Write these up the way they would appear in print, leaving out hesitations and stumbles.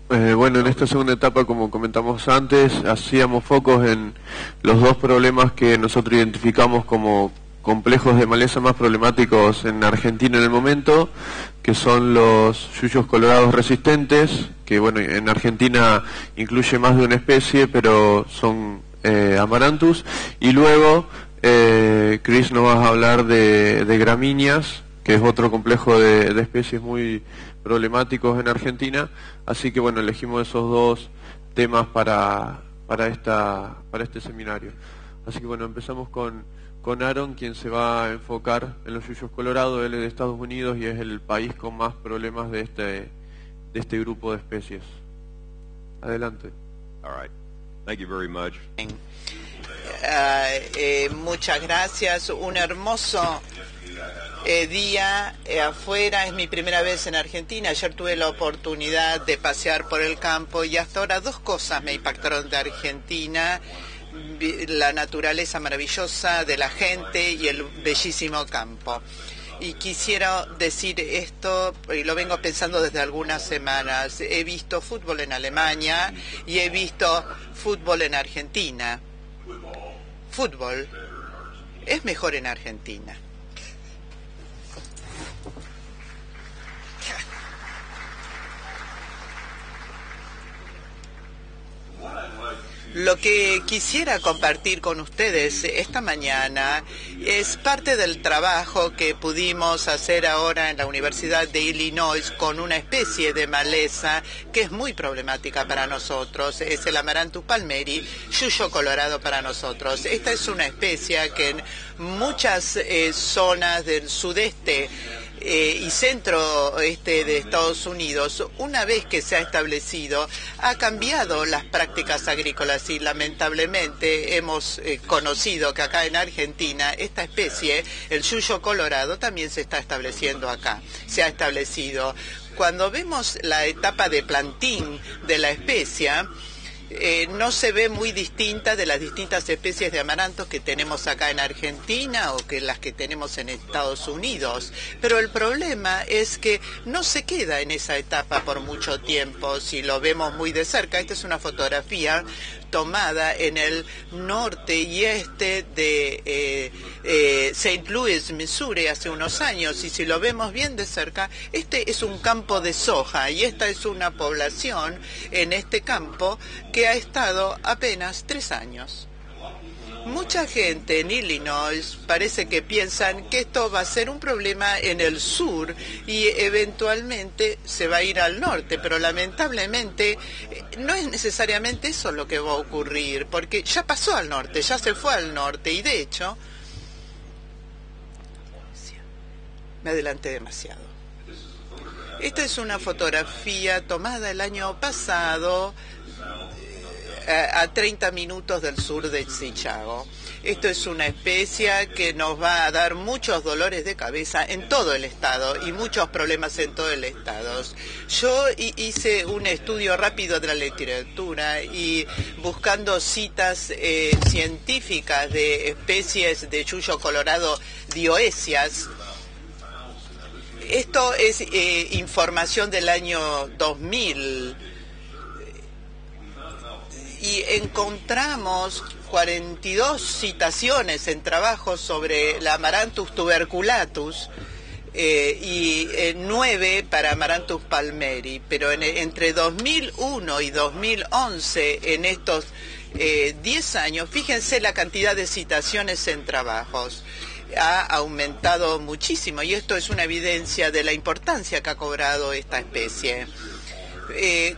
Bueno, en esta segunda etapa, como comentamos antes, hacíamos focos en los dos problemas que nosotros identificamos como complejos de maleza más problemáticos en Argentina en el momento, que son los yuyos colorados resistentes, que bueno, en Argentina incluye más de una especie, pero son Amaranthus, y luego Chris nos va a hablar de gramíneas, que es otro complejo de especies muy problemáticos en Argentina, así que bueno, elegimos esos dos temas para este seminario. Así que bueno, empezamos con Aaron, quien se va a enfocar en los yuyos colorados. Él es de Estados Unidos y es el país con más problemas de este grupo de especies. Adelante. All right. Thank you very much. Muchas gracias. Un hermoso día afuera. Es mi primera vez en Argentina. Ayer tuve la oportunidad de pasear por el campo y hasta ahora dos cosas me impactaron de Argentina: la naturaleza maravillosa de la gente y el bellísimo campo. Y quisiera decir esto, y lo vengo pensando desde algunas semanas. He visto fútbol en Alemania y he visto fútbol en Argentina. Fútbol es mejor en Argentina. Lo que quisiera compartir con ustedes esta mañana es parte del trabajo que pudimos hacer ahora en la Universidad de Illinois con una especie de maleza que es muy problemática para nosotros. Es el Amaranthus palmeri, yuyo colorado para nosotros. Esta es una especie que en muchas zonas del sudeste y centro-oeste de Estados Unidos, una vez que se ha establecido, ha cambiado las prácticas agrícolas y lamentablemente hemos conocido que acá en Argentina esta especie, el yuyo colorado, también se está estableciendo acá. Se ha establecido. Cuando vemos la etapa de plantín de la especie, no se ve muy distinta de las distintas especies de amarantos que tenemos acá en Argentina o que las que tenemos en Estados Unidos. Pero el problema es que no se queda en esa etapa por mucho tiempo si lo vemos muy de cerca. Esta es una fotografía tomada en el norte y este de St. Louis, Missouri, hace unos años, y si lo vemos bien de cerca, este es un campo de soja y esta es una población en este campo que ha estado apenas 3 años. Mucha gente en Illinois parece que piensan que esto va a ser un problema en el sur y eventualmente se va a ir al norte, pero lamentablemente no es necesariamente eso lo que va a ocurrir, porque ya pasó al norte, ya se fue al norte y de hecho me adelanté demasiado. Esta es una fotografía tomada el año pasado a 30 minutos del sur de Chicago. Esto es una especie que nos va a dar muchos dolores de cabeza en todo el estado y muchos problemas en todo el estado. Yo hice un estudio rápido de la literatura y buscando citas científicas de especies de yuyo colorado dioecias. Esto es información del año 2000. Y encontramos 42 citaciones en trabajos sobre la Amaranthus tuberculatus y 9 para Amaranthus palmeri, pero entre 2001 y 2011, en estos 10 años, fíjense la cantidad de citaciones en trabajos. Ha aumentado muchísimo y esto es una evidencia de la importancia que ha cobrado esta especie.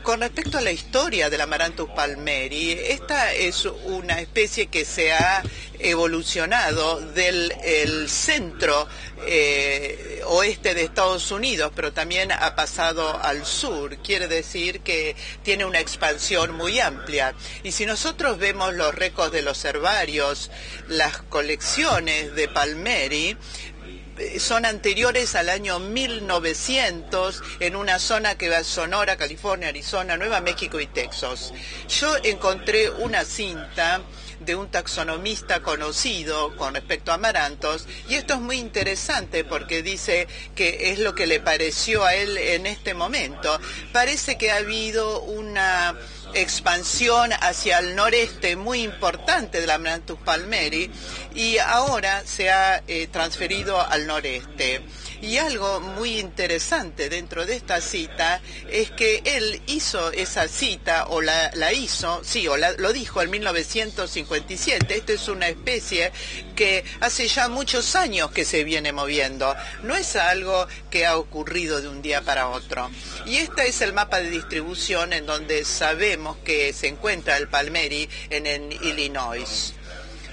Con respecto a la historia del Amaranthus palmeri, esta es una especie que se ha evolucionado del centro oeste de Estados Unidos, pero también ha pasado al sur. Quiere decir que tiene una expansión muy amplia. Y si nosotros vemos los récords de los herbarios, las colecciones de palmeri, son anteriores al año 1900 en una zona que va a Sonora, California, Arizona, Nueva México y Texas. Yo encontré una cinta de un taxonomista conocido con respecto a amarantos, y esto es muy interesante porque dice que es lo que le pareció a él en este momento. Parece que ha habido una expansión hacia el noreste muy importante del Amaranthus palmeri y ahora se ha transferido al noreste. Y algo muy interesante dentro de esta cita es que él hizo esa cita, o la hizo, sí, lo dijo en 1957. Esta es una especie que hace ya muchos años que se viene moviendo. No es algo que ha ocurrido de un día para otro. Y este es el mapa de distribución en donde sabemos que se encuentra el palmeri en Illinois.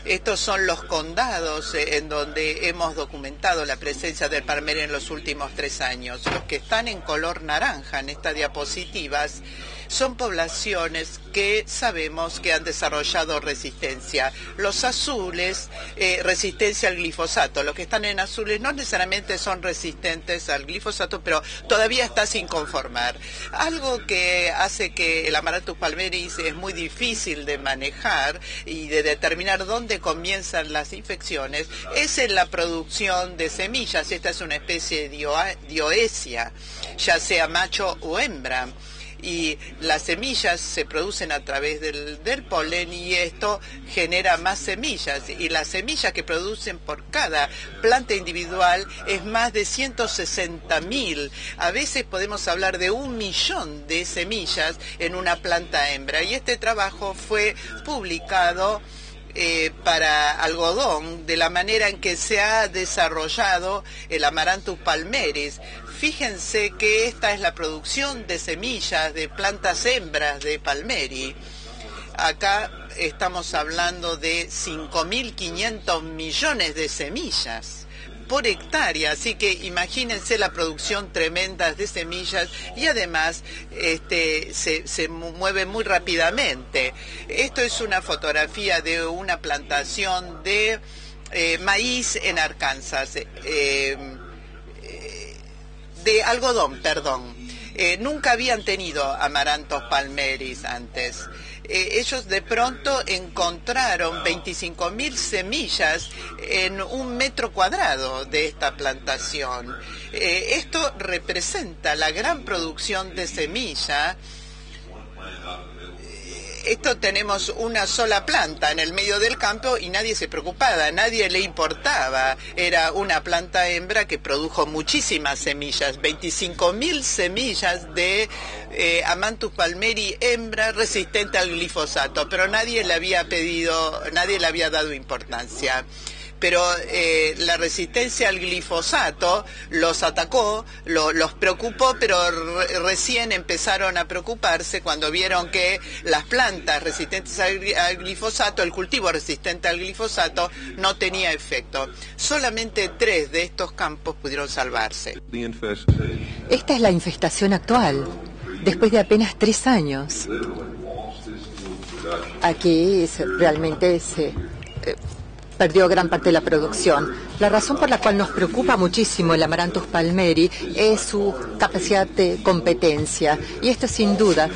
Estos son los condados en donde hemos documentado la presencia del palmeri en los últimos 3 años. Los que están en color naranja en estas diapositivas son poblaciones que sabemos que han desarrollado resistencia. Los azules, resistencia al glifosato. Los que están en azules no necesariamente son resistentes al glifosato, pero todavía está sin conformar. Algo que hace que el Amaranthus palmeris es muy difícil de manejar y de determinar dónde comienzan las infecciones es en la producción de semillas. Esta es una especie de dioecia, ya sea macho o hembra. Y las semillas se producen a través del polen, y esto genera más semillas, y las semillas que producen por cada planta individual es más de 160.000. A veces podemos hablar de 1 millón de semillas en una planta hembra, y este trabajo fue publicado para algodón, de la manera en que se ha desarrollado el Amaranthus palmeris. Fíjense que esta es la producción de semillas de plantas hembras de palmeri. Acá estamos hablando de 5.500 millones de semillas por hectárea, así que imagínense la producción tremenda de semillas, y además se mueve muy rápidamente. Esto es una fotografía de una plantación de maíz en Arkansas, de algodón, perdón. Nunca habían tenido Amaranthus palmeris antes. Ellos de pronto encontraron 25.000 semillas en 1 metro cuadrado de esta plantación. Esto representa la gran producción de semilla. Esto tenemos una sola planta en el medio del campo y nadie se preocupaba, a nadie le importaba. Era una planta hembra que produjo muchísimas semillas, 25.000 semillas de Amaranthus palmeri hembra resistente al glifosato, pero nadie le había dado importancia. Pero la resistencia al glifosato los atacó, los preocupó, pero recién empezaron a preocuparse cuando vieron que las plantas resistentes al glifosato, el cultivo resistente al glifosato, no tenía efecto. Solamente 3 de estos campos pudieron salvarse. Esta es la infestación actual, después de apenas 3 años. Aquí realmente se perdió gran parte de la producción. La razón por la cual nos preocupa muchísimo el Amaranthus palmeri es su capacidad de competencia, y esto sin duda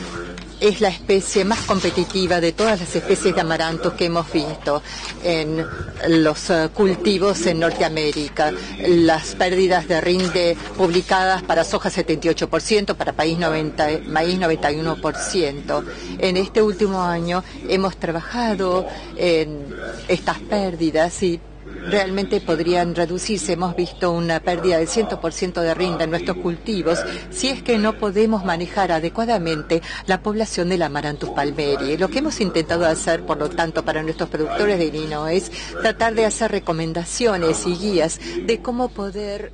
es la especie más competitiva de todas las especies de amarantos que hemos visto en los cultivos en Norteamérica. Las pérdidas de rinde publicadas para soja 78%, para maíz 91%. En este último año hemos trabajado en estas pérdidas y realmente podrían reducirse. Hemos visto una pérdida del 100% de rinde en nuestros cultivos si es que no podemos manejar adecuadamente la población del Amaranthus palmeri. Lo que hemos intentado hacer, por lo tanto, para nuestros productores de Illinois es tratar de hacer recomendaciones y guías de cómo poder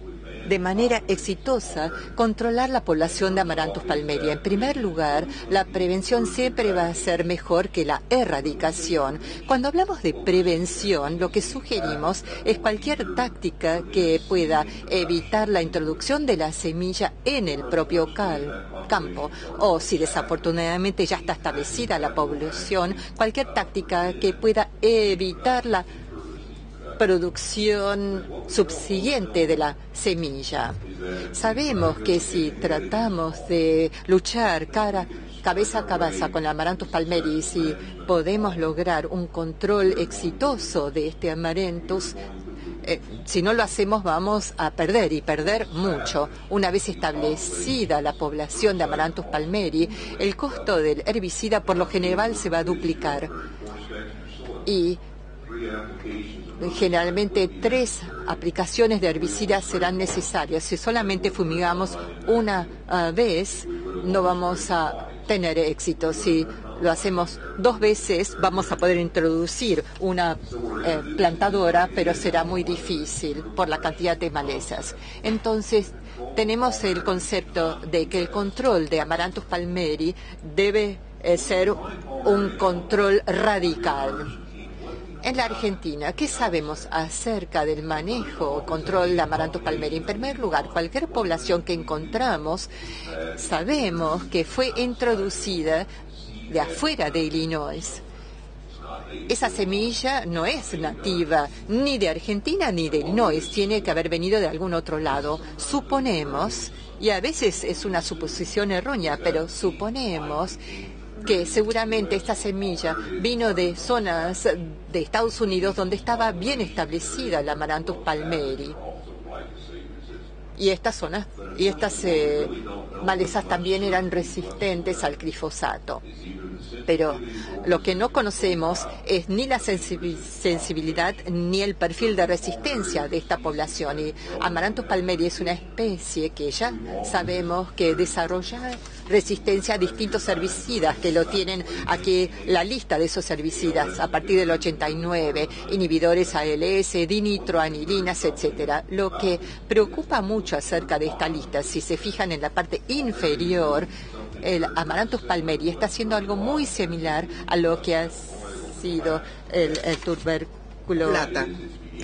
de manera exitosa controlar la población de Amaranthus palmeri. En primer lugar, la prevención siempre va a ser mejor que la erradicación. Cuando hablamos de prevención, lo que sugerimos es cualquier táctica que pueda evitar la introducción de la semilla en el propio campo, o si desafortunadamente ya está establecida la población, cualquier táctica que pueda evitar producción subsiguiente de la semilla. Sabemos que si tratamos de luchar cabeza a cabeza con el Amaranthus palmeri, si podemos lograr un control exitoso de este Amaranthus, si no lo hacemos vamos a perder, y perder mucho. Una vez establecida la población de Amaranthus palmeri, el costo del herbicida por lo general se va a duplicar. Y generalmente 3 aplicaciones de herbicidas serán necesarias. Si solamente fumigamos una vez, no vamos a tener éxito. Si lo hacemos 2 veces, vamos a poder introducir una plantadora, pero será muy difícil por la cantidad de malezas. Entonces, tenemos el concepto de que el control de Amaranthus palmeri debe ser un control radical. En la Argentina, ¿qué sabemos acerca del manejo o control de Amaranthus palmeri? En primer lugar, cualquier población que encontramos, sabemos que fue introducida de afuera de Illinois. Esa semilla no es nativa ni de Argentina ni de Illinois, tiene que haber venido de algún otro lado. Suponemos, y a veces es una suposición errónea, pero suponemos que seguramente esta semilla vino de zonas de Estados Unidos donde estaba bien establecida la Amaranthus palmeri. Y estas malezas también eran resistentes al glifosato. Pero lo que no conocemos es ni la sensibilidad ni el perfil de resistencia de esta población. Y Amaranthus palmeri es una especie que ya sabemos que desarrolla resistencia a distintos herbicidas, que lo tienen aquí la lista de esos herbicidas a partir del 89, inhibidores ALS, dinitroanilinas, etcétera. Lo que preocupa mucho acerca de esta lista, si se fijan en la parte inferior, el Amaranthus palmeri está haciendo algo muy similar a lo que ha sido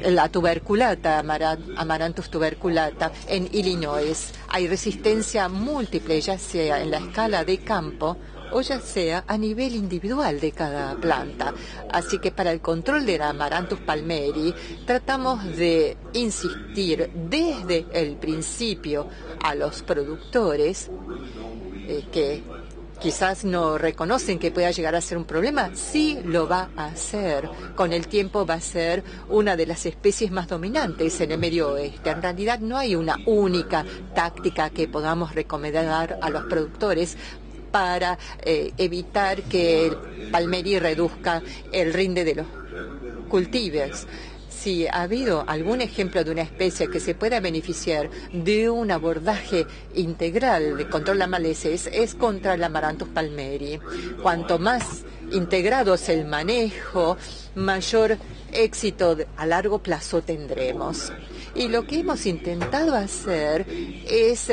la tuberculata, Amaranthus tuberculata, en Illinois. Hay resistencia múltiple, ya sea en la escala de campo o ya sea a nivel individual de cada planta. Así que para el control de la Amaranthus palmeri tratamos de insistir desde el principio a los productores que quizás no reconocen que pueda llegar a ser un problema, sí lo va a hacer. Con el tiempo va a ser una de las especies más dominantes en el medio oeste. En realidad no hay una única táctica que podamos recomendar a los productores para evitar que el palmeri reduzca el rinde de los cultivos. Si ha habido algún ejemplo de una especie que se pueda beneficiar de un abordaje integral de control de malezas, es contra el Amaranthus palmeri. Cuanto más integrado es el manejo, mayor éxito a largo plazo tendremos. Y lo que hemos intentado hacer es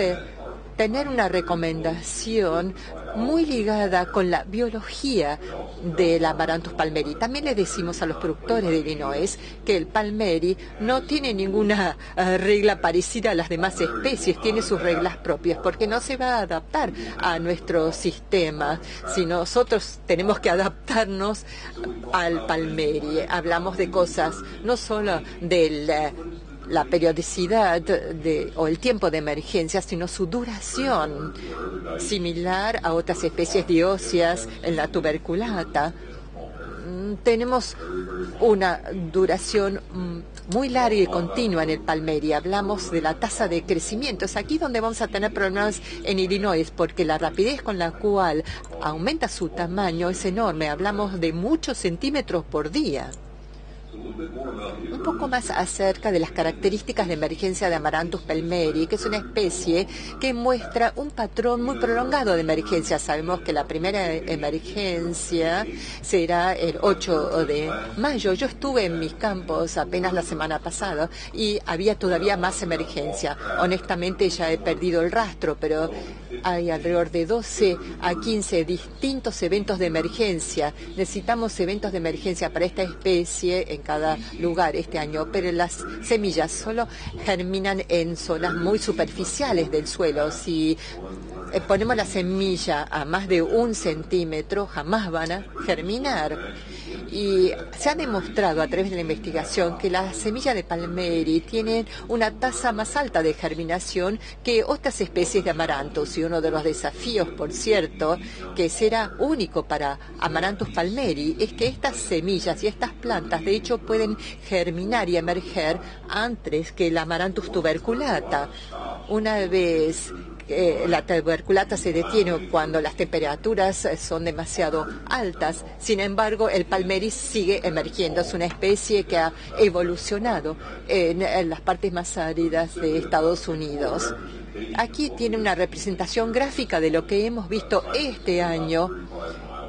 tener una recomendación muy ligada con la biología del Amaranthus palmeri. También le decimos a los productores de Illinois que el palmeri no tiene ninguna regla parecida a las demás especies, tiene sus reglas propias, porque no se va a adaptar a nuestro sistema. Si nosotros tenemos que adaptarnos al palmeri, hablamos de cosas no solo del la periodicidad o el tiempo de emergencia, sino su duración, similar a otras especies dioecias en la tuberculata. Tenemos una duración muy larga y continua en el palmeri. Hablamos de la tasa de crecimiento. Es aquí donde vamos a tener problemas en Illinois, porque la rapidez con la cual aumenta su tamaño es enorme. Hablamos de muchos centímetros por día. Un poco más acerca de las características de emergencia de Amaranthus palmeri, que es una especie que muestra un patrón muy prolongado de emergencia. Sabemos que la primera emergencia será el 8 de mayo. Yo estuve en mis campos apenas la semana pasada y había todavía más emergencia. Honestamente ya he perdido el rastro, pero hay alrededor de 12 a 15 distintos eventos de emergencia. Necesitamos eventos de emergencia para esta especie en cada lugar este año, pero las semillas solo germinan en zonas muy superficiales del suelo. Si ponemos la semilla a más de 1 centímetro, jamás van a germinar. Y se ha demostrado a través de la investigación que las semillas de palmeri tienen una tasa más alta de germinación que otras especies de Amaranthus. Y uno de los desafíos, por cierto, que será único para Amaranthus palmeri, es que estas semillas y estas plantas, de hecho, pueden germinar y emerger antes que el Amaranthus tuberculata. Una vez la tuberculata se detiene cuando las temperaturas son demasiado altas. Sin embargo, el palmeri sigue emergiendo. Es una especie que ha evolucionado en las partes más áridas de Estados Unidos. Aquí tiene una representación gráfica de lo que hemos visto este año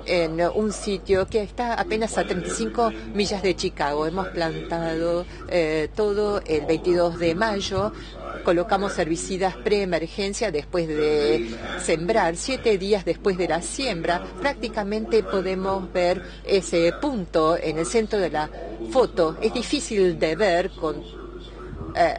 en un sitio que está apenas a 35 millas de Chicago. Hemos plantado todo el 22 de mayo. Colocamos herbicidas preemergencia después de sembrar. 7 días después de la siembra, prácticamente podemos ver ese punto en el centro de la foto. Es difícil de ver con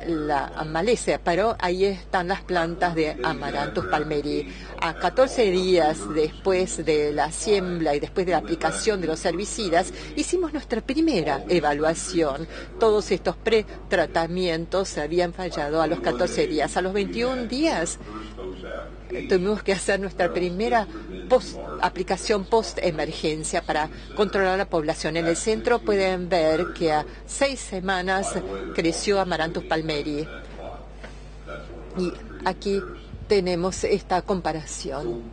la maleza, pero ahí están las plantas de Amaranthus palmeri. A 14 días después de la siembra y después de la aplicación de los herbicidas, hicimos nuestra primera evaluación. Todos estos pretratamientos habían fallado a los 14 días. A los 21 días tuvimos que hacer nuestra primera aplicación post-emergencia para controlar la población. En el centro pueden ver que a 6 semanas creció Amaranthus palmeri. Y aquí tenemos esta comparación.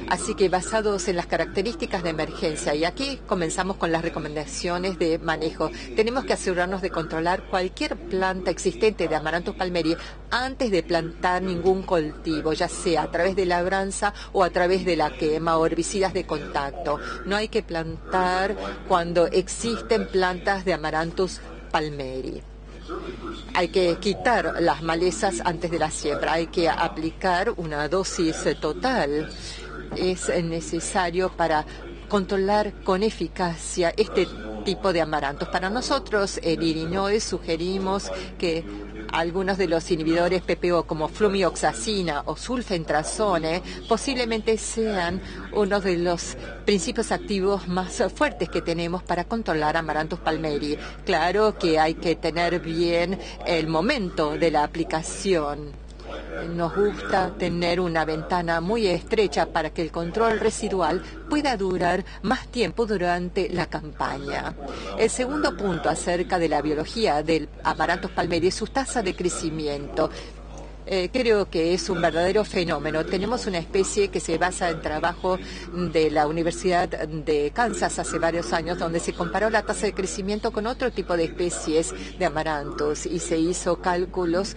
Así que basados en las características de emergencia, y aquí comenzamos con las recomendaciones de manejo. Tenemos que asegurarnos de controlar cualquier planta existente de Amaranthus palmeri antes de plantar ningún cultivo, ya sea a través de labranza o a través de la quema o herbicidas de contacto. No hay que plantar cuando existen plantas de Amaranthus palmeri. Hay que quitar las malezas antes de la siembra. Hay que aplicar una dosis total. Es necesario para controlar con eficacia este tipo de amarantos. Para nosotros, en Illinois, sugerimos que algunos de los inhibidores PPO como flumioxacina o sulfentrazone posiblemente sean uno de los principios activos más fuertes que tenemos para controlar Amaranthus palmeri. Claro que hay que tener bien el momento de la aplicación. Nos gusta tener una ventana muy estrecha para que el control residual pueda durar más tiempo durante la campaña. El segundo punto acerca de la biología del Amaranthus palmeri es su tasa de crecimiento. Creo que es un verdadero fenómeno. Tenemos una especie que se basa en trabajo de la Universidad de Kansas hace varios años, donde se comparó la tasa de crecimiento con otro tipo de especies de amaranthus y se hizo cálculos.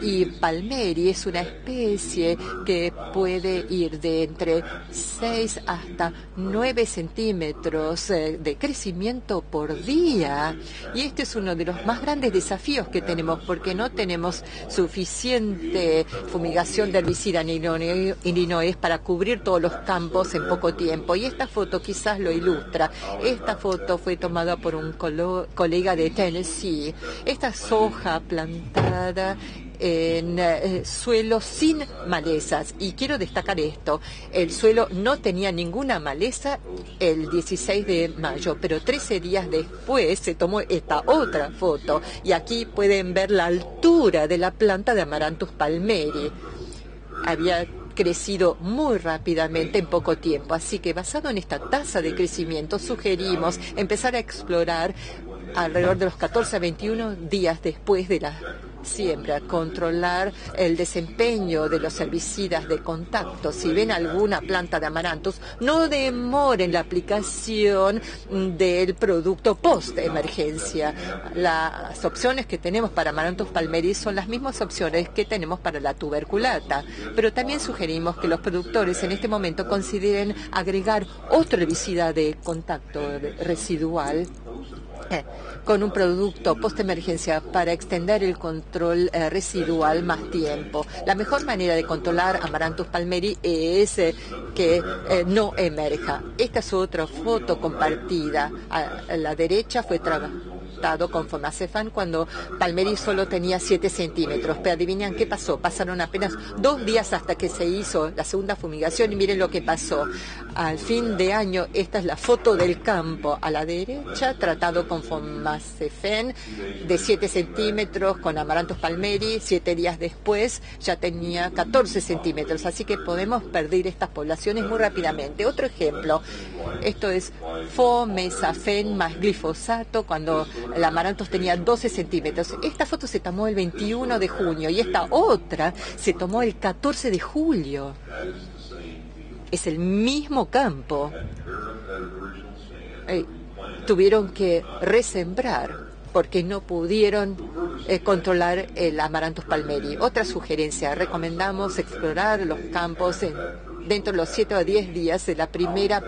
Y palmeri es una especie que puede ir de entre 6 hasta 9 centímetros de crecimiento por día. Y este es uno de los más grandes desafíos que tenemos, porque no tenemos suficiente fumigación de herbicida en Illinois para cubrir todos los campos en poco tiempo. Y esta foto quizás lo ilustra. Esta foto fue tomada por un colega de Tennessee. Esta soja plantada en suelo sin malezas. Y quiero destacar esto, el suelo no tenía ninguna maleza el 16 de mayo, pero 13 días después se tomó esta otra foto y aquí pueden ver la altura de la planta de Amaranthus palmeri. Había crecido muy rápidamente en poco tiempo, así que basado en esta tasa de crecimiento sugerimos empezar a explorar alrededor de los 14 a 21 días después de la siembra, controlar el desempeño de los herbicidas de contacto. Si ven alguna planta de amaranthus, no demoren la aplicación del producto post-emergencia. Las opciones que tenemos para Amaranthus palmeri son las mismas opciones que tenemos para la tuberculata, pero también sugerimos que los productores en este momento consideren agregar otro herbicida de contacto residual con un producto post-emergencia para extender el control residual más tiempo. La mejor manera de controlar Amaranthus palmeri es que no emerja. Esta es otra foto compartida. A la derecha fue tratado con Fomacefan cuando Palmeri solo tenía 7 centímetros. Pero adivinen qué pasó. Pasaron apenas 2 días hasta que se hizo la segunda fumigación y miren lo que pasó. Al fin de año, esta es la foto del campo. A la derecha, tratado con Fomacefan de 7 centímetros con Amaranthus palmeri. 7 días después ya tenía 14 centímetros. Así que podemos perder estas poblaciones muy rápidamente. Otro ejemplo, esto es Fomacefan más glifosato cuando el Amaranthus tenía 12 centímetros. Esta foto se tomó el 21 de junio y esta otra se tomó el 14 de julio. Es el mismo campo. Tuvieron que resembrar porque no pudieron controlar el Amaranthus palmeri. Otra sugerencia, recomendamos explorar los campos dentro de los 7 o 10 días de la primera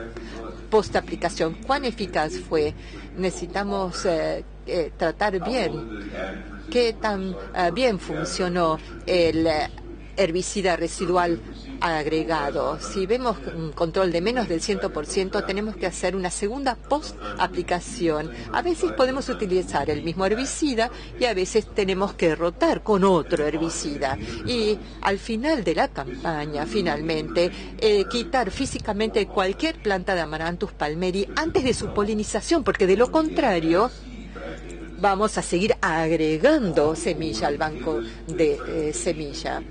post-aplicación. ¿Cuán eficaz fue? Necesitamos tratar bien qué tan bien funcionó el herbicida residual agregado. Si vemos un control de menos del 100%, tenemos que hacer una segunda post-aplicación. A veces podemos utilizar el mismo herbicida y a veces tenemos que rotar con otro herbicida. Y al final de la campaña, finalmente, quitar físicamente cualquier planta de Amaranthus palmeri antes de su polinización, porque de lo contrario vamos a seguir agregando semilla al banco de semilla.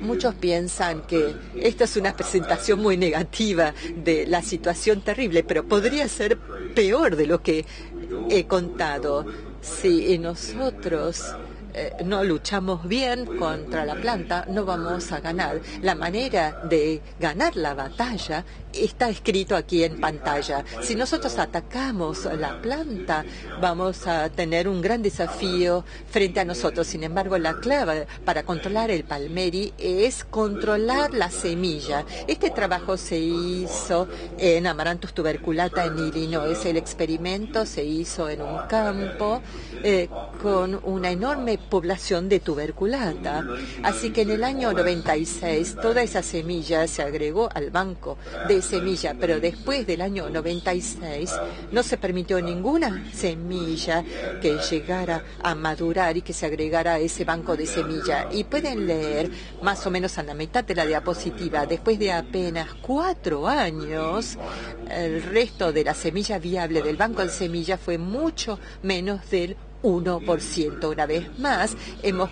Muchos piensan que esta es una presentación muy negativa de la situación terrible, pero podría ser peor de lo que he contado. Si nosotros no luchamos bien contra la planta, no vamos a ganar. La manera de ganar la batalla está escrito aquí en pantalla. Si nosotros atacamos la planta, vamos a tener un gran desafío frente a nosotros. Sin embargo, la clave para controlar el palmeri es controlar la semilla. Este trabajo se hizo en Amaranthus tuberculata en Illinois. El experimento se hizo en un campo con una enorme población de tuberculata. Así que en el año 96 toda esa semilla se agregó al banco de semilla, pero después del año 96 no se permitió ninguna semilla que llegara a madurar y que se agregara a ese banco de semilla. Y pueden leer más o menos a la mitad de la diapositiva, después de apenas 4 años, el resto de la semilla viable del banco de semilla fue mucho menos del 1%. Una vez más, hemos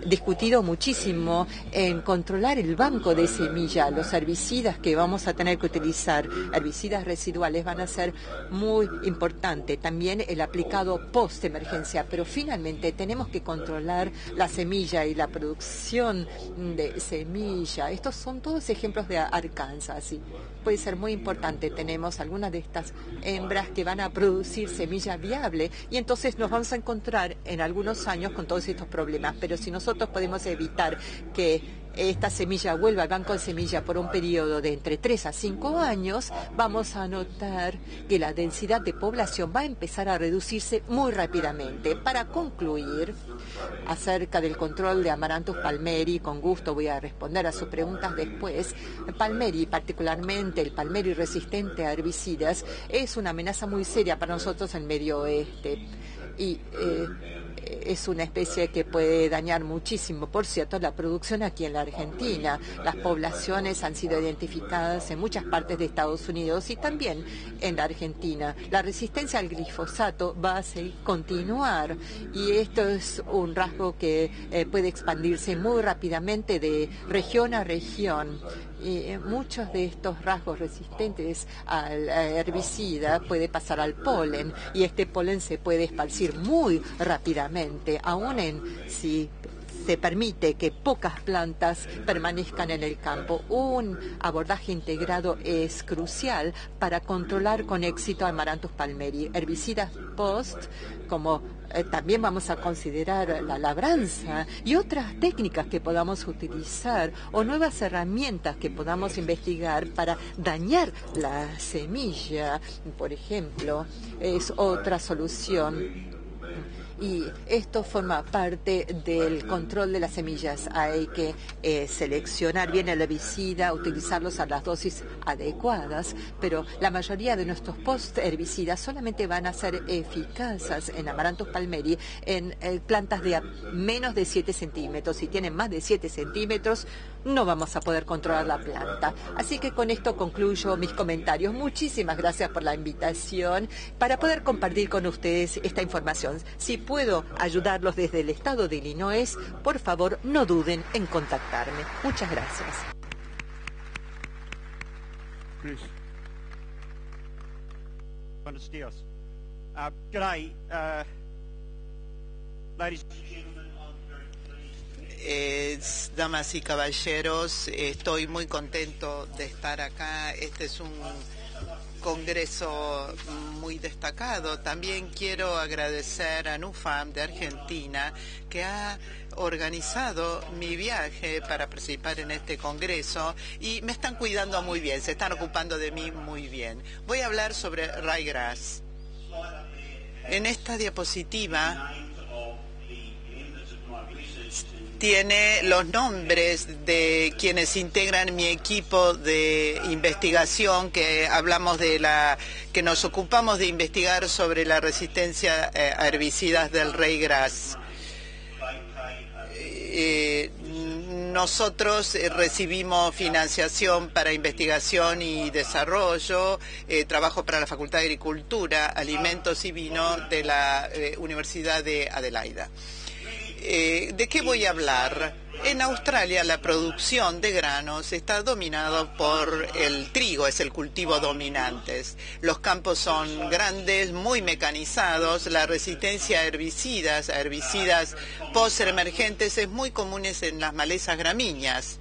discutido muchísimo en controlar el banco de semilla. Los herbicidas que vamos a tener que utilizar, herbicidas residuales, van a ser muy importantes. También el aplicado post-emergencia. Pero finalmente tenemos que controlar la semilla y la producción de semilla. Estos son todos ejemplos de Arkansas. Y puede ser muy importante. Tenemos algunas de estas hembras que van a producir semilla viable y entonces nos vamos a encontrar en algunos años con todos estos problemas. Pero si nosotros podemos evitar que esta semilla vuelva al banco de semilla por un periodo de entre 3 a 5 años, vamos a notar que la densidad de población va a empezar a reducirse muy rápidamente. Para concluir, acerca del control de Amaranthus palmeri, con gusto voy a responder a sus preguntas después. Palmeri, particularmente el palmeri resistente a herbicidas, es una amenaza muy seria para nosotros en Medio Oeste. Y es una especie que puede dañar muchísimo, por cierto, la producción aquí en la Argentina. Las poblaciones han sido identificadas en muchas partes de Estados Unidos y también en la Argentina. La resistencia al glifosato va a continuar y esto es un rasgo que puede expandirse muy rápidamente de región a región. Y muchos de estos rasgos resistentes al herbicida puede pasar al polen y este polen se puede esparcir muy rápidamente, aun si se permite que pocas plantas permanezcan en el campo. Un abordaje integrado es crucial para controlar con éxito Amaranthus palmeri. Herbicidas post, como también vamos a considerar la labranza y otras técnicas que podamos utilizar o nuevas herramientas que podamos investigar para dañar la semilla, por ejemplo, es otra solución. y esto forma parte del control de las semillas. Hay que seleccionar bien el herbicida, utilizarlos a las dosis adecuadas, pero la mayoría de nuestros post-herbicidas solamente van a ser eficaces en Amaranthus palmeri en plantas de menos de 7 centímetros. Si tienen más de 7 centímetros, no vamos a poder controlar la planta. Así que con esto concluyo mis comentarios. Muchísimas gracias por la invitación para poder compartir con ustedes esta información. Si puedo ayudarlos desde el estado de Illinois, por favor, no duden en contactarme. Muchas gracias. Chris. Buenos días. G'day, ladies and gentlemen. Damas y caballeros, estoy muy contento de estar acá. Este es un congreso muy destacado. También quiero agradecer a NUFAM de Argentina, que ha organizado mi viaje para participar en este congreso y me están cuidando muy bien, se están ocupando de mí muy bien. Voy a hablar sobre ryegrass. En esta diapositiva tiene los nombres de quienes integran mi equipo de investigación, que que nos ocupamos de investigar sobre la resistencia a herbicidas del ryegrass. Nosotros recibimos financiación para investigación y desarrollo, trabajo para la Facultad de Agricultura, Alimentos y Vino de la Universidad de Adelaida. ¿De qué voy a hablar? En Australia la producción de granos está dominada por el trigo, es el cultivo dominante. Los campos son grandes, muy mecanizados, la resistencia a herbicidas post-emergentes es muy común en las malezas gramíneas.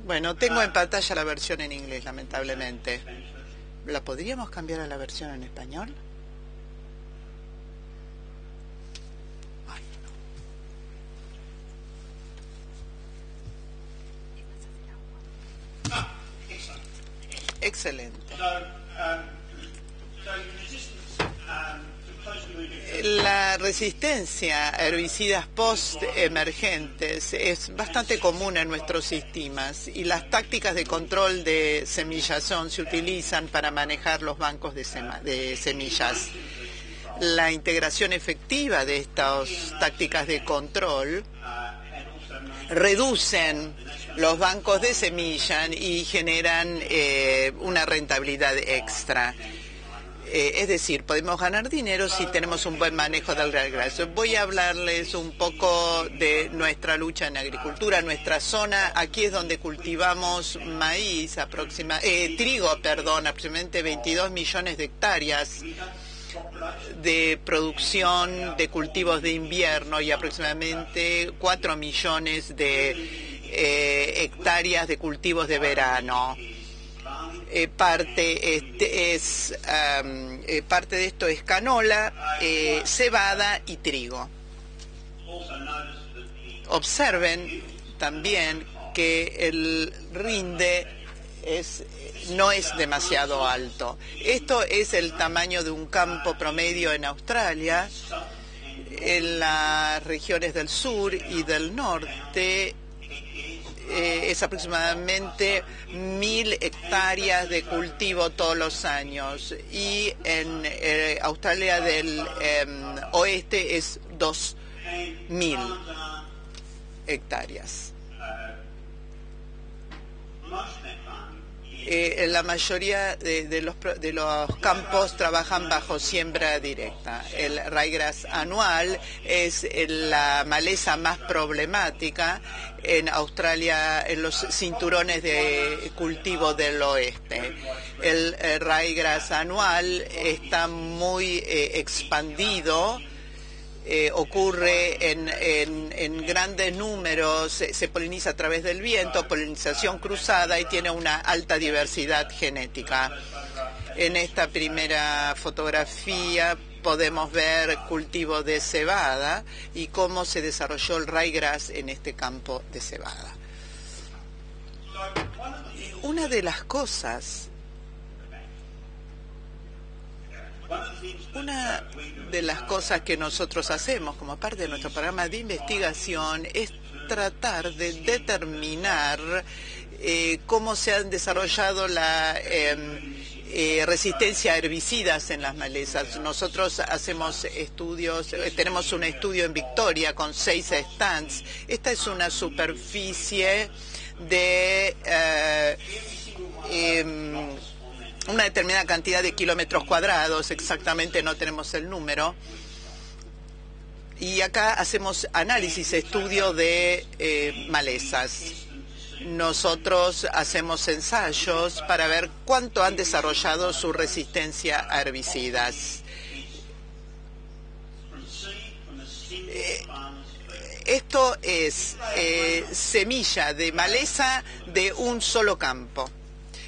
Bueno, tengo en pantalla la versión en inglés, lamentablemente. ¿La podríamos cambiar a la versión en español? Excelente. La resistencia a herbicidas post-emergentes es bastante común en nuestros sistemas y las tácticas de control de semillación se utilizan para manejar los bancos de semillas. La integración efectiva de estas tácticas de control reducen los bancos de semilla y generan una rentabilidad extra. Es decir, podemos ganar dinero si tenemos un buen manejo del ryegrass. Voy a hablarles un poco de nuestra lucha en agricultura. Nuestra zona, aquí es donde cultivamos maíz, trigo, aproximadamente 22 millones de hectáreas de producción de cultivos de invierno y aproximadamente 4 millones de hectáreas de cultivos de verano. Parte de esto es canola, cebada y trigo. Observen también que el rinde no es demasiado alto. Esto es el tamaño de un campo promedio en Australia. En las regiones del sur y del norte es aproximadamente 1.000 hectáreas de cultivo todos los años y en Australia del oeste es 2.000 hectáreas. La mayoría de los campos trabajan bajo siembra directa. El ryegrass anual es la maleza más problemática en Australia, en los cinturones de cultivo del oeste. El ryegrass anual está muy expandido. Ocurre en grandes números, se poliniza a través del viento, polinización cruzada y tiene una alta diversidad genética. En esta primera fotografía podemos ver cultivo de cebada y cómo se desarrolló el ryegrass en este campo de cebada. Una de las cosas Una de las cosas que nosotros hacemos como parte de nuestro programa de investigación es tratar de determinar cómo se han desarrollado la resistencia a herbicidas en las malezas. Nosotros hacemos estudios, tenemos un estudio en Victoria con 6 stands. Esta es una superficie de una determinada cantidad de kilómetros cuadrados, exactamente no tenemos el número. Y acá hacemos análisis, estudio de malezas. Nosotros hacemos ensayos para ver cuánto han desarrollado su resistencia a herbicidas. Esto es semilla de maleza de un solo campo.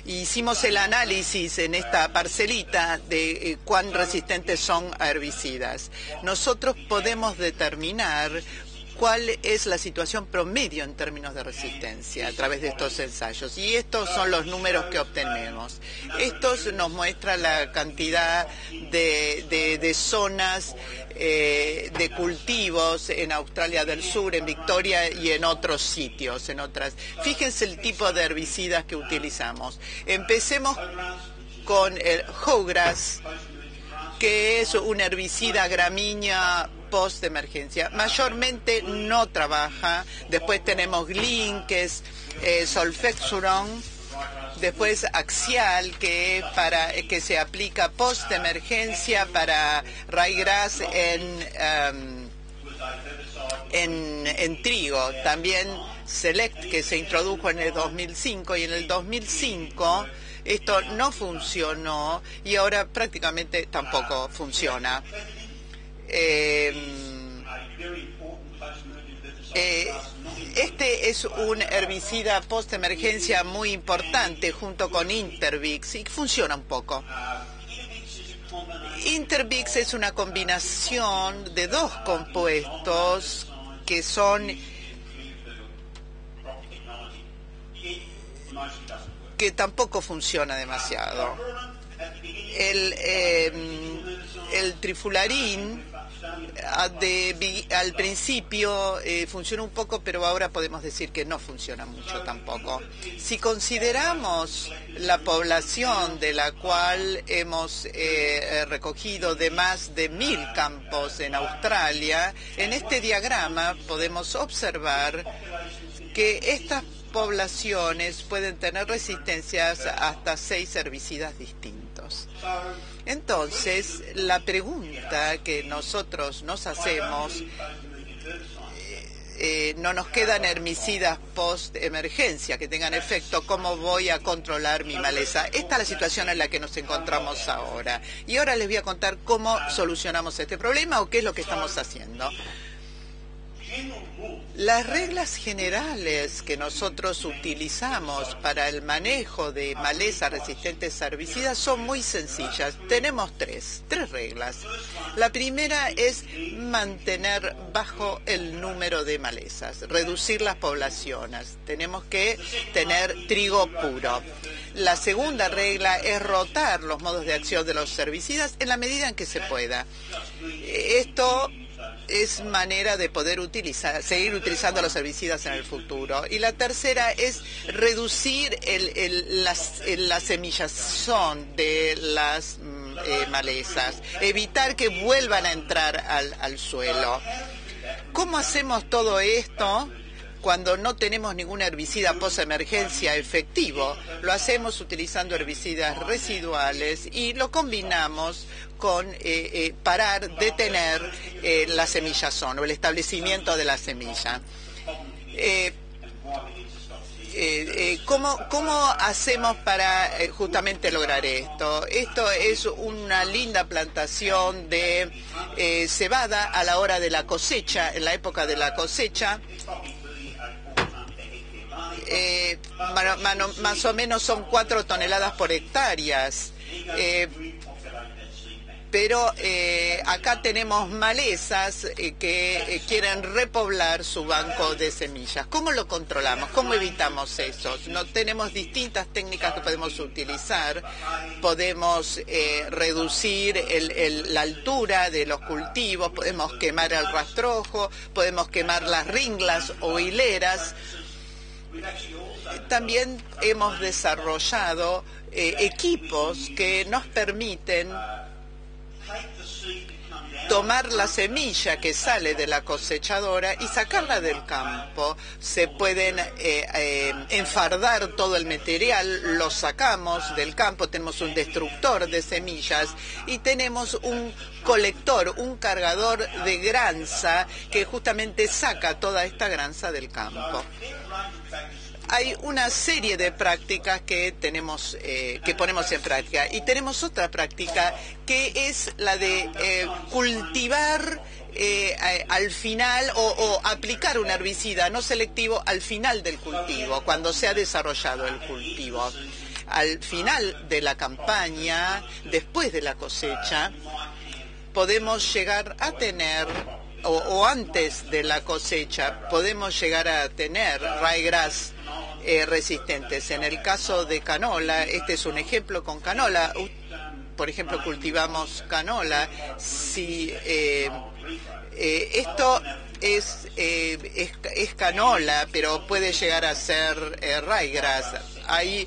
Hicimos el análisis en esta parcelita de cuán resistentes son a herbicidas. Nosotros podemos determinar cuál es la situación promedio en términos de resistencia a través de estos ensayos. Y estos son los números que obtenemos. Estos nos muestran la cantidad de zonas de cultivos en Australia del Sur, en Victoria y en otros sitios, en otras. Fíjense el tipo de herbicidas que utilizamos. Empecemos con el Hoegrass, que es un herbicida gramínea post-emergencia. Mayormente no trabaja. Después tenemos Glyn, que es Sulfexuron. Después Axial, que se aplica post-emergencia para ryegrass en trigo. También Select, que se introdujo en el 2005, y en el 2005 esto no funcionó y ahora prácticamente tampoco funciona. Este es un herbicida post-emergencia muy importante junto con Interbix y funciona un poco. Interbix es una combinación de 2 compuestos que tampoco funciona demasiado. El trifularín al principio funcionó un poco, pero ahora podemos decir que no funciona mucho tampoco. Si consideramos la población de la cual hemos recogido de más de 1000 campos en Australia, en este diagrama podemos observar que estas poblaciones pueden tener resistencias hasta 6 herbicidas distintos. Entonces, la pregunta que nosotros nos hacemos, no nos quedan herbicidas post-emergencia que tengan efecto, ¿cómo voy a controlar mi maleza? Esta es la situación en la que nos encontramos ahora. Y ahora les voy a contar cómo solucionamos este problema o qué es lo que estamos haciendo. Las reglas generales que nosotros utilizamos para el manejo de malezas resistentes a herbicidas son muy sencillas. Tenemos tres reglas. La primera es mantener bajo el número de malezas, reducir las poblaciones. Tenemos que tener trigo puro. La segunda regla es rotar los modos de acción de los herbicidas en la medida en que se pueda. Esto es manera de poder seguir utilizando los herbicidas en el futuro. Y la tercera es reducir la semillazón de las malezas, evitar que vuelvan a entrar al suelo. ¿Cómo hacemos todo esto cuando no tenemos ningún herbicida post-emergencia efectivo? Lo hacemos utilizando herbicidas residuales y lo combinamos con detener la semillazón o el establecimiento de la semilla. ¿Cómo hacemos para justamente lograr esto? Esto es una linda plantación de cebada a la hora de la cosecha, en la época de la cosecha. Más o menos son 4 toneladas por hectáreas. pero acá tenemos malezas que quieren repoblar su banco de semillas. ¿Cómo lo controlamos? ¿Cómo evitamos eso? No, tenemos distintas técnicas que podemos utilizar. Podemos reducir la altura de los cultivos, podemos quemar el rastrojo, podemos quemar las ringlas o hileras. También hemos desarrollado equipos que nos permiten tomar la semilla que sale de la cosechadora y sacarla del campo. Se pueden enfardar todo el material, lo sacamos del campo, tenemos un destructor de semillas y tenemos un colector, un cargador de granza que justamente saca toda esta granza del campo. Hay una serie de prácticas que tenemos, que ponemos en práctica, y tenemos otra práctica que es la de cultivar al final o aplicar un herbicida no selectivo al final del cultivo, cuando se ha desarrollado el cultivo. Al final de la campaña, después de la cosecha, podemos llegar a tener, o antes de la cosecha, podemos llegar a tener ryegrass resistentes. En el caso de canola, este es un ejemplo con canola. Por ejemplo, cultivamos canola. Si esto es canola, pero puede llegar a ser ryegrass. Ahí,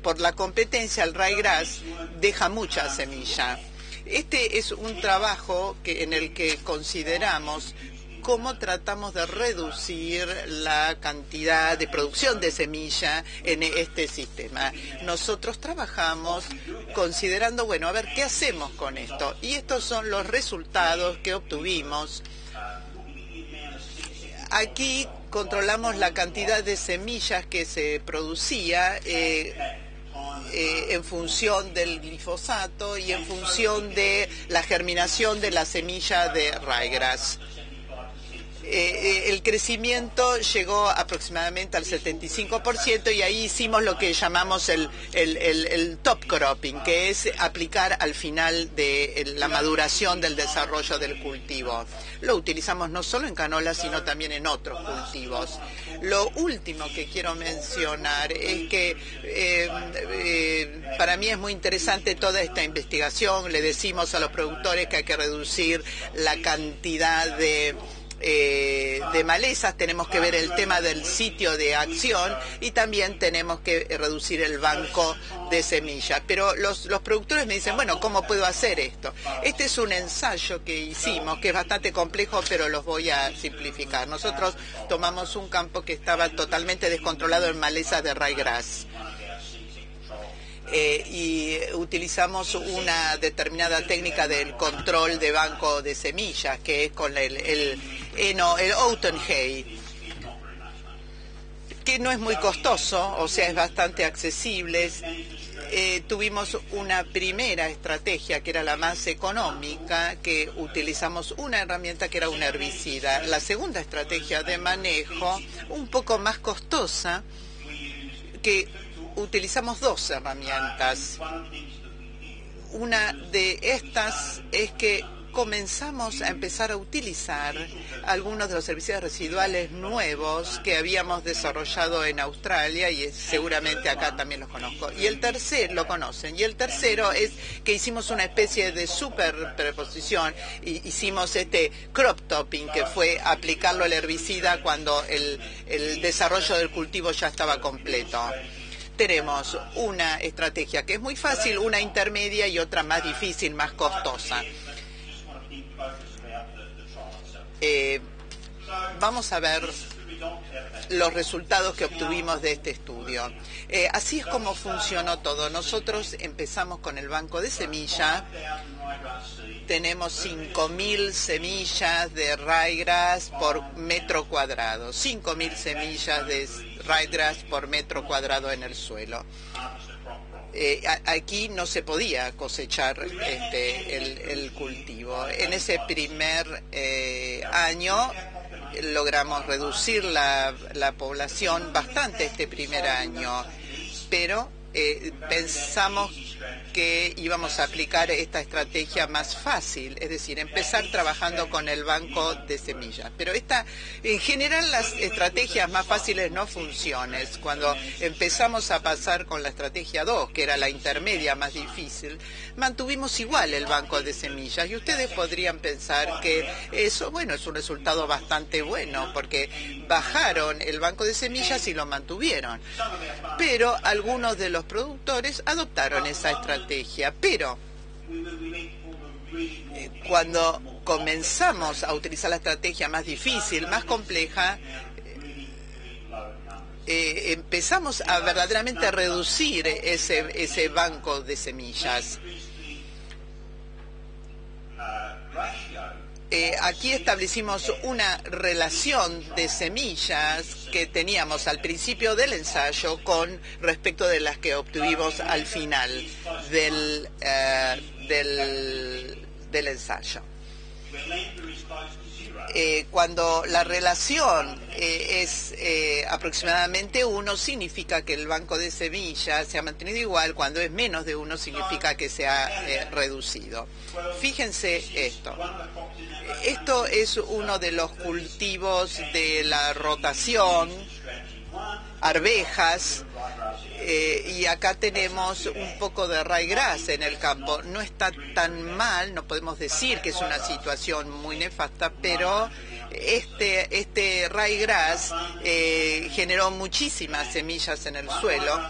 por la competencia, el ryegrass deja mucha semilla. Este es un trabajo en el que consideramos cómo tratamos de reducir la cantidad de producción de semilla en este sistema. Nosotros trabajamos considerando, bueno, a ver, ¿qué hacemos con esto? Y estos son los resultados que obtuvimos. Aquí controlamos la cantidad de semillas que se producía en función del glifosato y en función de la germinación de la semilla de ryegrass. El crecimiento llegó aproximadamente al 75% y ahí hicimos lo que llamamos el top cropping, que es aplicar al final de la maduración del desarrollo del cultivo. Lo utilizamos no solo en canola, sino también en otros cultivos. Lo último que quiero mencionar es que para mí es muy interesante toda esta investigación. Le decimos a los productores que hay que reducir la cantidad de malezas, tenemos que ver el tema del sitio de acción y también tenemos que reducir el banco de semillas. Pero los productores me dicen, bueno, ¿cómo puedo hacer esto? Este es un ensayo que hicimos, que es bastante complejo, pero los voy a simplificar. Nosotros tomamos un campo que estaba totalmente descontrolado en malezas de ryegrass. Y utilizamos una determinada técnica del control de banco de semillas, que es con el autumn hay, que no es muy costoso, o sea, es bastante accesible. Tuvimos una primera estrategia que era la más económica, que utilizamos una herramienta que era un herbicida. La segunda estrategia de manejo, un poco más costosa, que utilizamos dos herramientas. Una de estas es que comenzamos a empezar a utilizar algunos de los herbicidas residuales nuevos que habíamos desarrollado en Australia, y seguramente acá también los conozco. Y el tercero, lo conocen. Y el tercero es que hicimos una especie de superposición y hicimos este crop topping, que fue aplicarlo al herbicida cuando el desarrollo del cultivo ya estaba completo. Tenemos una estrategia que es muy fácil, una intermedia y otra más difícil, más costosa. Vamos a ver los resultados que obtuvimos de este estudio. Así es como funcionó todo. Nosotros empezamos con el banco de semilla. Tenemos 5.000 semillas de ryegrass por metro cuadrado. 5.000 semillas de ryegrass por metro cuadrado en el suelo. Aquí no se podía cosechar el cultivo. En ese primer año logramos reducir la población bastante este primer año, pero pensamos que íbamos a aplicar esta estrategia más fácil, es decir, empezar trabajando con el banco de semillas. Pero en general las estrategias más fáciles no funcionan. Cuando empezamos a pasar con la estrategia 2, que era la intermedia más difícil, mantuvimos igual el banco de semillas. Y ustedes podrían pensar que eso, bueno, es un resultado bastante bueno, porque bajaron el banco de semillas y lo mantuvieron. Pero algunos de los productores adoptaron esa estrategia, pero cuando comenzamos a utilizar la estrategia más difícil, más compleja, empezamos a verdaderamente reducir ese banco de semillas. Aquí establecimos una relación de semillas que teníamos al principio del ensayo con respecto de las que obtuvimos al final del ensayo. Cuando la relación es aproximadamente 1, significa que el banco de semillas se ha mantenido igual. Cuando es menos de 1, significa que se ha reducido. Fíjense esto. Esto es uno de los cultivos de la rotación, arvejas, y acá tenemos un poco de ryegrass en el campo. No está tan mal, no podemos decir que es una situación muy nefasta, pero este ryegrass generó muchísimas semillas en el suelo.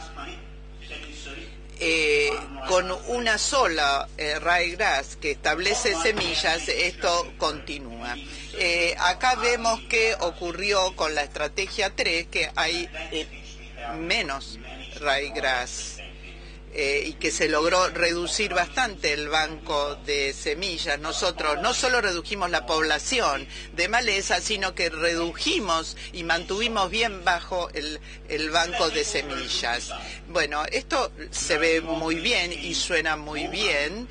Con una sola ryegrass que establece semillas, esto continúa. Acá vemos que ocurrió con la estrategia 3, que hay menos ryegrass y que se logró reducir bastante el banco de semillas. Nosotros no solo redujimos la población de maleza, sino que redujimos y mantuvimos bien bajo el banco de semillas. Bueno, esto se ve muy bien y suena muy bien,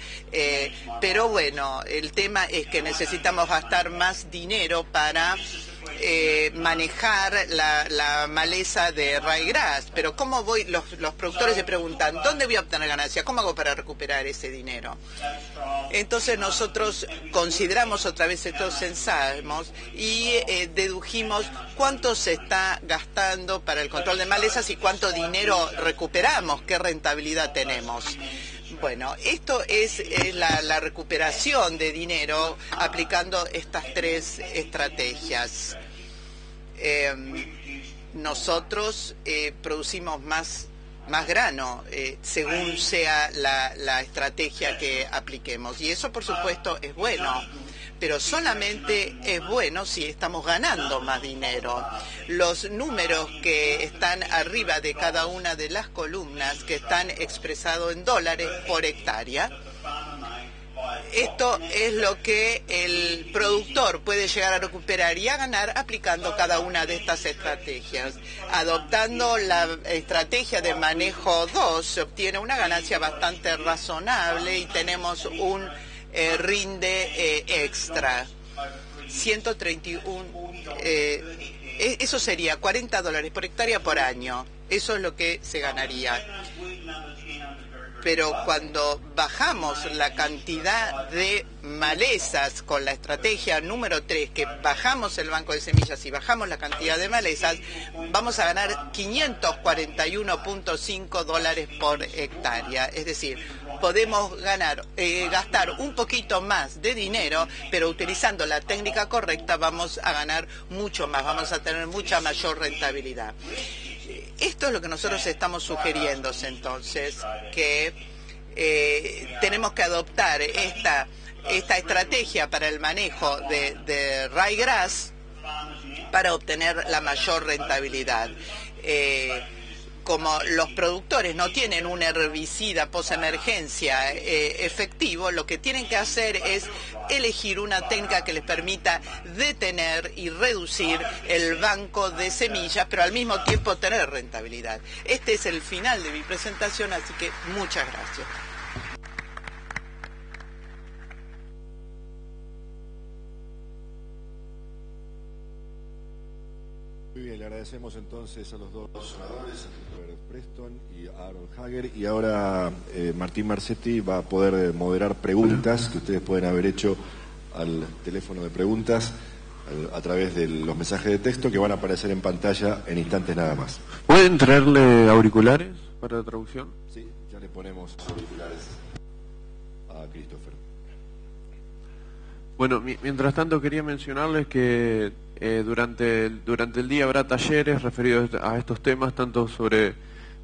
pero bueno, el tema es que necesitamos gastar más dinero para manejar la maleza de ryegrass. Pero ¿cómo voy? Los productores se preguntan, ¿dónde voy a obtener ganancia? ¿Cómo hago para recuperar ese dinero? Entonces nosotros consideramos otra vez estos ensayos y dedujimos cuánto se está gastando para el control de malezas y cuánto dinero recuperamos, qué rentabilidad tenemos. Bueno, esto es la recuperación de dinero aplicando estas 3 estrategias. Nosotros producimos más grano según sea la estrategia que apliquemos. Y eso, por supuesto, es bueno. Pero solamente es bueno si estamos ganando más dinero. Los números que están arriba de cada una de las columnas, que están expresados en dólares por hectárea, esto es lo que el productor puede llegar a recuperar y a ganar aplicando cada una de estas estrategias. Adoptando la estrategia de manejo 2, se obtiene una ganancia bastante razonable y tenemos un rinde extra. 131, eso sería $40 por hectárea por año. Eso es lo que se ganaría. Pero cuando bajamos la cantidad de malezas con la estrategia número 3, que bajamos el banco de semillas y bajamos la cantidad de malezas, vamos a ganar $541.5 por hectárea. Es decir, podemos gastar un poquito más de dinero, pero utilizando la técnica correcta vamos a ganar mucho más, vamos a tener mucha mayor rentabilidad. Esto es lo que nosotros estamos sugiriendo, entonces, que tenemos que adoptar esta estrategia para el manejo de ryegrass para obtener la mayor rentabilidad. Como los productores no tienen un herbicida posemergencia efectivo, lo que tienen que hacer es elegir una técnica que les permita detener y reducir el banco de semillas, pero al mismo tiempo tener rentabilidad. Este es el final de mi presentación, así que muchas gracias. bien, le agradecemos entonces a los dos oradores, a Christopher Preston y a Aaron Hager. Y ahora Martín Marcetti va a poder moderar preguntas que ustedes pueden haber hecho al teléfono de preguntas a través de los mensajes de texto que van a aparecer en pantalla en instantes nada más. ¿Pueden traerle auriculares para la traducción? Sí, ya le ponemos auriculares a Christopher. Bueno, mientras tanto quería mencionarles que durante el día habrá talleres referidos a estos temas, tanto sobre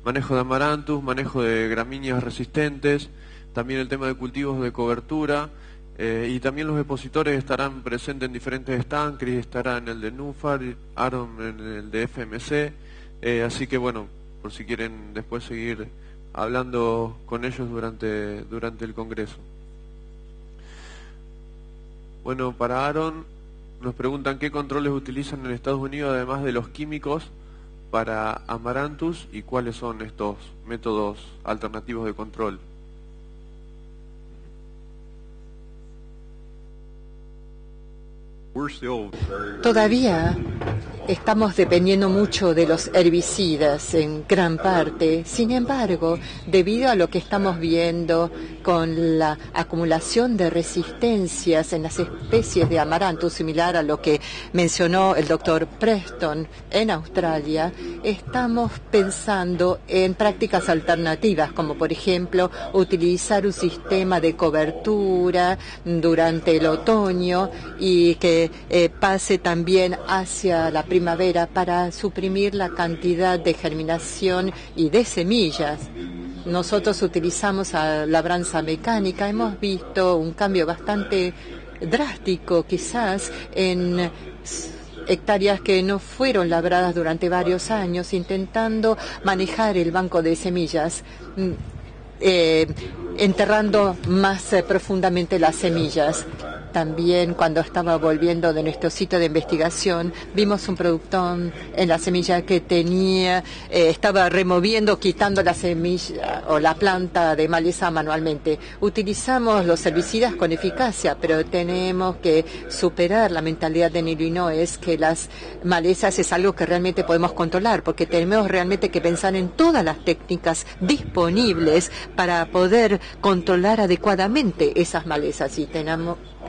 manejo de amaranthus, manejo de gramíneas resistentes, también el tema de cultivos de cobertura, y también los expositores estarán presentes en diferentes stands. Chris estará en el de NUFAR, Aaron en el de FMC, así que bueno, por si quieren después seguir hablando con ellos durante el congreso. Bueno, para Aaron nos preguntan qué controles utilizan en Estados Unidos además de los químicos para amaranthus y cuáles son estos métodos alternativos de control. Todavía estamos dependiendo mucho de los herbicidas en gran parte. Sin embargo, debido a lo que estamos viendo con la acumulación de resistencias en las especies de amaranthus, similar a lo que mencionó el doctor Preston en Australia, estamos pensando en prácticas alternativas, como por ejemplo utilizar un sistema de cobertura durante el otoño y que pase también hacia la primavera para suprimir la cantidad de germinación y de semillas. Nosotros utilizamos a labranza mecánica. Hemos visto un cambio bastante drástico, quizás, en hectáreas que no fueron labradas durante varios años, intentando manejar el banco de semillas, enterrando más profundamente las semillas. También cuando estaba volviendo de nuestro sitio de investigación, vimos un productor en la semilla que tenía, estaba removiendo, quitando la semilla o la planta de maleza manualmente. Utilizamos los herbicidas con eficacia, pero tenemos que superar la mentalidad en Illinois que las malezas es algo que realmente podemos controlar, porque tenemos realmente que pensar en todas las técnicas disponibles para poder controlar adecuadamente esas malezas, y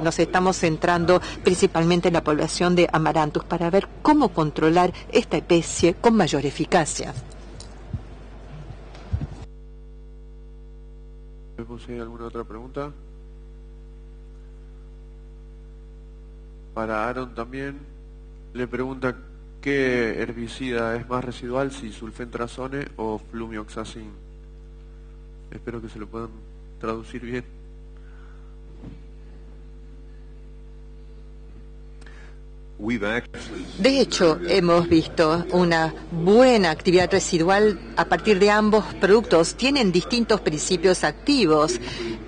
nos estamos centrando principalmente en la población de amaranthus para ver cómo controlar esta especie con mayor eficacia. ¿Hay alguna otra pregunta? Para Aaron también le pregunta qué herbicida es más residual, si sulfentrazone o flumioxazin. Espero que se lo puedan traducir bien. De hecho, hemos visto una buena actividad residual a partir de ambos productos. Tienen distintos principios activos.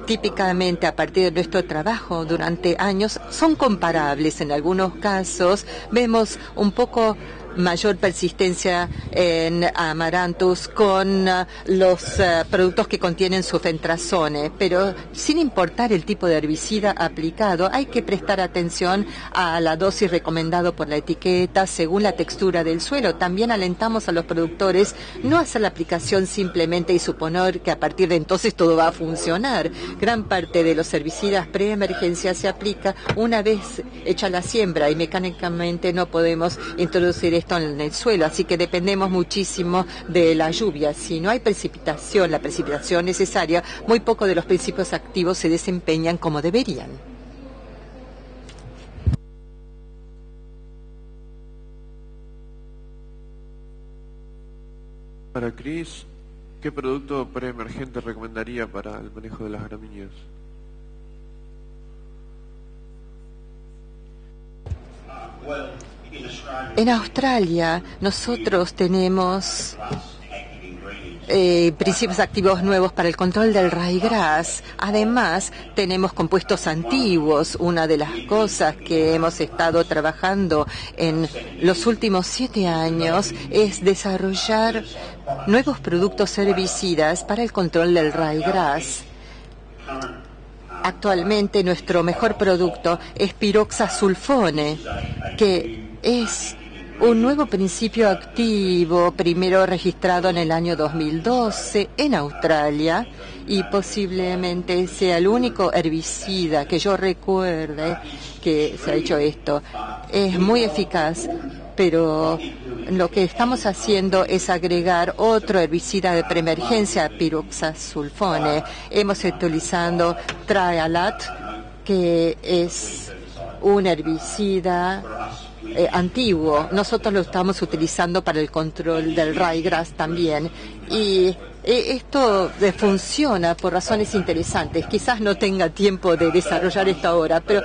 Típicamente, a partir de nuestro trabajo durante años, son comparables. En algunos casos, vemos un poco mayor persistencia en amaranthus con los productos que contienen sulfentrazone, pero sin importar el tipo de herbicida aplicado, hay que prestar atención a la dosis recomendada por la etiqueta según la textura del suelo. También alentamos a los productores no hacer la aplicación simplemente y suponer que a partir de entonces todo va a funcionar. Gran parte de los herbicidas preemergencia se aplica una vez hecha la siembra y mecánicamente no podemos introducir esto en el suelo, así que dependemos muchísimo de la lluvia. Si no hay precipitación, la precipitación necesaria, muy poco de los principios activos se desempeñan como deberían. Para Chris, ¿qué producto preemergente recomendaría para el manejo de las gramíneas? En Australia nosotros tenemos principios activos nuevos para el control del ryegrass. Además, tenemos compuestos antiguos. Una de las cosas que hemos estado trabajando en los últimos 7 años es desarrollar nuevos productos herbicidas para el control del ryegrass. Actualmente nuestro mejor producto es piroxasulfone, que es un nuevo principio activo, primero registrado en el año 2012 en Australia, y posiblemente sea el único herbicida que yo recuerde que se ha hecho esto. Es muy eficaz, pero lo que estamos haciendo es agregar otro herbicida de preemergencia, piroxasulfone. Hemos utilizado Trialat, que es un herbicida antiguo. Nosotros lo estamos utilizando para el control del ryegrass también. Y esto funciona por razones interesantes. Quizás no tenga tiempo de desarrollar esto ahora, pero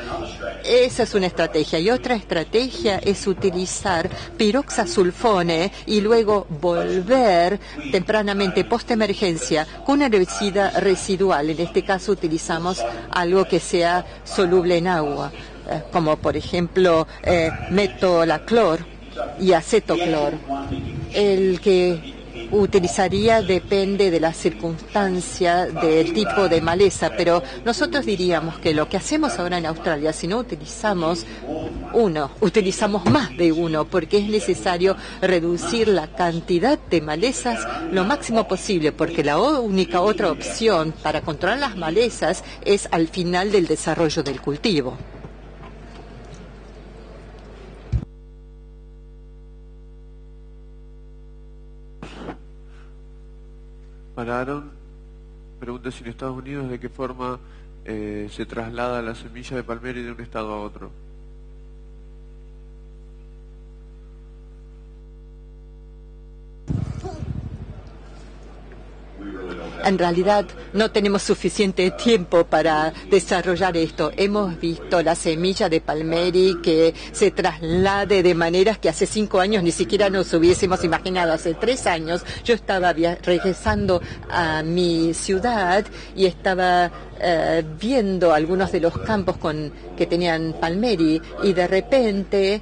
esa es una estrategia. Y otra estrategia es utilizar piroxasulfone y luego volver tempranamente, post-emergencia, con un herbicida residual. En este caso utilizamos algo que sea soluble en agua, como por ejemplo metolaclor y acetoclor. El que utilizaría depende de la circunstancia, del tipo de maleza, pero nosotros diríamos que lo que hacemos ahora en Australia, si no utilizamos uno, utilizamos más de uno, porque es necesario reducir la cantidad de malezas lo máximo posible, porque la única otra opción para controlar las malezas es al final del desarrollo del cultivo. Para Aaron, pregunta si en Estados Unidos de qué forma se traslada la semilla de palmera de un estado a otro. En realidad no tenemos suficiente tiempo para desarrollar esto. Hemos visto la semilla de palmeri que se traslade de maneras que hace 5 años ni siquiera nos hubiésemos imaginado. Hace 3 años yo estaba regresando a mi ciudad y estaba viendo algunos de los campos que tenían palmeri, y de repente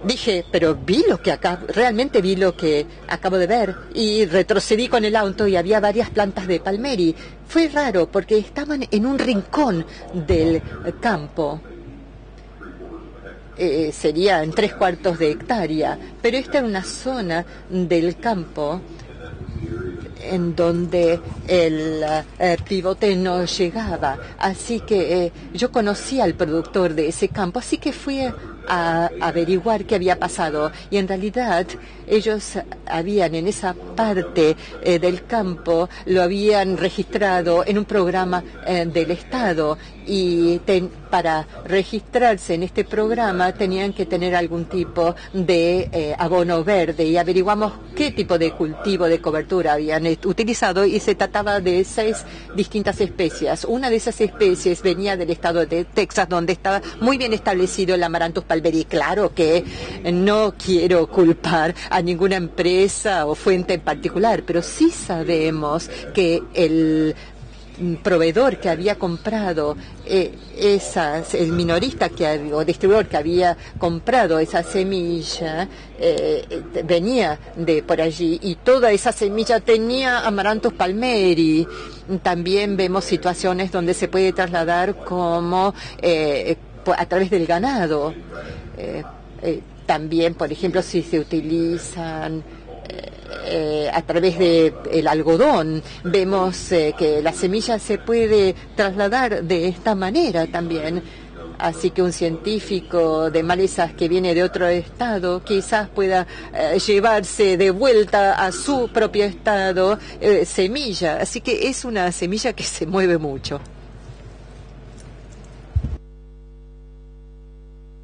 dije, pero realmente vi lo que acabo de ver, y retrocedí con el auto y había varias plantas de palmeri. Fue raro porque estaban en un rincón del campo. Sería en 3/4 de hectárea, pero esta era una zona del campo en donde el pivote no llegaba. Así que yo conocí al productor de ese campo, así que fui a averiguar qué había pasado. Y en realidad ellos habían en esa parte del campo, lo habían registrado en un programa del Estado, y para registrarse en este programa tenían que tener algún tipo de abono verde, y averiguamos qué tipo de cultivo de cobertura habían utilizado, y se trataba de 6 distintas especies. Una de esas especies venía del estado de Texas, donde estaba muy bien establecido el Amaranthus palmeri. Claro que no quiero culpar a ninguna empresa o fuente en particular, pero sí sabemos que el proveedor que había comprado el minorista o distribuidor que había comprado esa semilla venía de por allí, y toda esa semilla tenía Amaranthus palmeri. También vemos situaciones donde se puede trasladar como a través del ganado. También, por ejemplo, si se utilizan a través del algodón, vemos que la semilla se puede trasladar de esta manera también. Así que un científico de malezas que viene de otro estado quizás pueda llevarse de vuelta a su propio estado semilla. Así que es una semilla que se mueve mucho.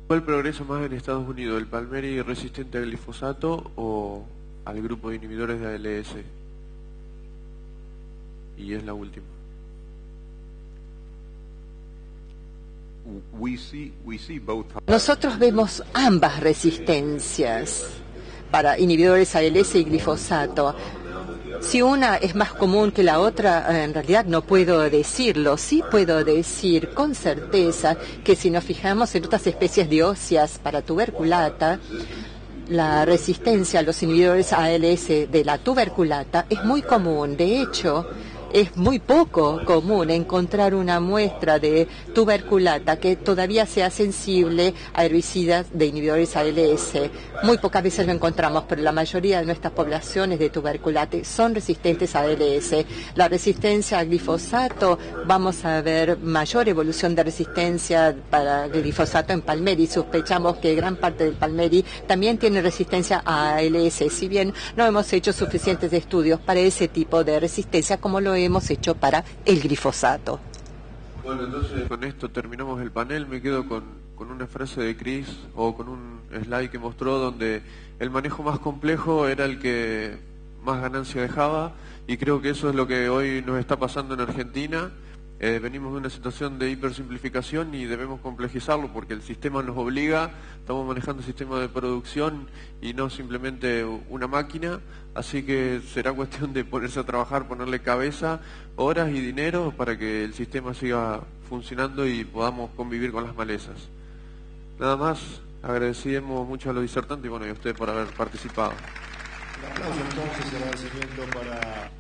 ¿Cuál progresa más en Estados Unidos, el palmeri resistente al glifosato o al grupo de inhibidores de ALS? Y es la última. Nosotros vemos ambas resistencias para inhibidores ALS y glifosato. Si una es más común que la otra, en realidad no puedo decirlo. Sí puedo decir con certeza que si nos fijamos en otras especies de óseas para tuberculata, la resistencia a los inhibidores ALS de la tuberculata es muy común. De hecho, Es muy poco común encontrar una muestra de tuberculata que todavía sea sensible a herbicidas de inhibidores ALS. Muy pocas veces lo encontramos, pero la mayoría de nuestras poblaciones de tuberculate son resistentes a ALS. La resistencia al glifosato, vamos a ver mayor evolución de resistencia para glifosato en Palmeri. Sospechamos que gran parte del Palmeri también tiene resistencia a ALS, si bien no hemos hecho suficientes estudios para ese tipo de resistencia como lo hemos hecho para el glifosato. Bueno, entonces con esto terminamos el panel. Me quedo con una frase de Chris o con un slide que mostró donde el manejo más complejo era el que más ganancia dejaba, y creo que eso es lo que hoy nos está pasando en Argentina. Venimos de una situación de hipersimplificación y debemos complejizarlo porque el sistema nos obliga. Estamos manejando un sistema de producción y no simplemente una máquina, así que será cuestión de ponerse a trabajar, ponerle cabeza, horas y dinero para que el sistema siga funcionando y podamos convivir con las malezas. Nada más, agradecemos mucho a los disertantes y bueno, y a ustedes por haber participado. Un aplauso entonces, agradecimiento para